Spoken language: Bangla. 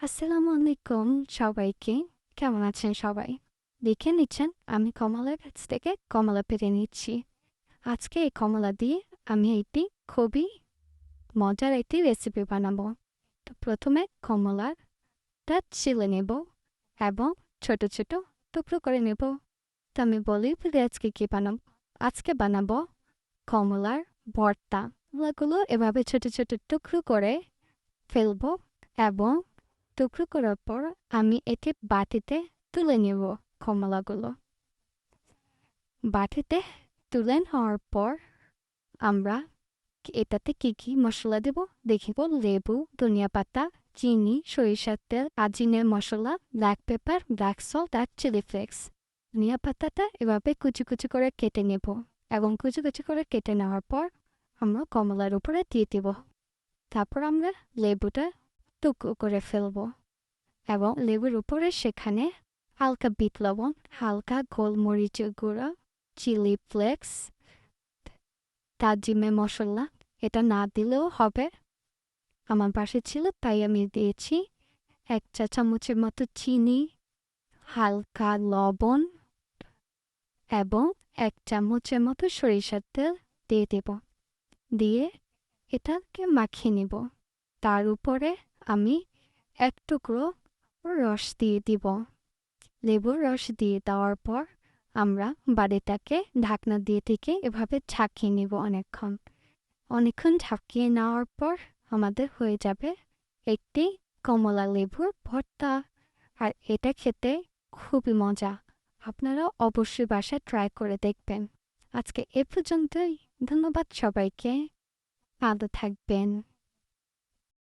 আসসালামু আলাইকুম সবাইকে। কেমন আছেন সবাই? দেখে নিচ্ছেন আমি কমলার কাছ থেকে কমলা পেড়ে নিচ্ছি। আজকে এই কমলা দিয়ে আমি একটি খুবই মজার একটি রেসিপি বানাবো। তো প্রথমে কমলাটা ছিলে নেব এবং ছোট ছোট টুকরো করে নেব। তো আমি বলি ফিরে আজকে কি বানাবো। আজকে বানাবো কমলার ভর্তা। কমলাগুলো এভাবে ছোট ছোট টুকরো করে ফেলবো এবং টুকরো করার পর আমি এটি বাটিতে তুলে নেব। কমলাগুলো বাটিতে তুলে নেওয়ার পর আমরা এটাতে কি কি মশলা দেব দেখিব। লেবু, ধনিয়া পাতা, চিনি, সরিষার তেল, আজিনের মশলা, ব্ল্যাক পেপার, ব্ল্যাক সল্ট আর চিলি ফ্লেক্স। ধনিয়া পাতাটা এভাবে কুচি কুচি করে কেটে নেব এবং কুচি কুচি করে কেটে নেওয়ার পর আমরা কমলার উপরে দিয়ে দেব। তারপর আমরা লেবুটা টুকরো করে ফেলবো এবং লেবুর উপরে সেখানে হালকা বিট লবণ, হালকা গোলমরিচের গুঁড়া, চিলি ফ্লেক্স, দারচিনি মশলা এটা না দিলেও হবে। আমার পাশে ছিল তাই আমি দিয়েছি। 1 চা চামচের মতো চিনি, হালকা লবণ এবং 1 চামচের মতো সরিষার তেল দিয়ে দেব। দিয়ে এটাকে মাখিয়ে নিব। তার উপরে আমি এক টুকরো রস দিয়ে দিব। লেবুর রস দিয়ে দেওয়ার পর আমরা বাড়িটাকে ঢাকনা দিয়ে থেকে এভাবে ঝাঁকিয়ে নিব অনেকক্ষণ। অনেকক্ষণ ঝাঁকিয়ে নেওয়ার পর আমাদের হয়ে যাবে একটি কমলা লেবুর ভর্তা। আর এটা খেতে খুবই মজা। আপনারা অবশ্যই বাসায় ট্রাই করে দেখবেন। আজকে এ পর্যন্তই। ধন্যবাদ সবাইকে। ভালো থাকবেন।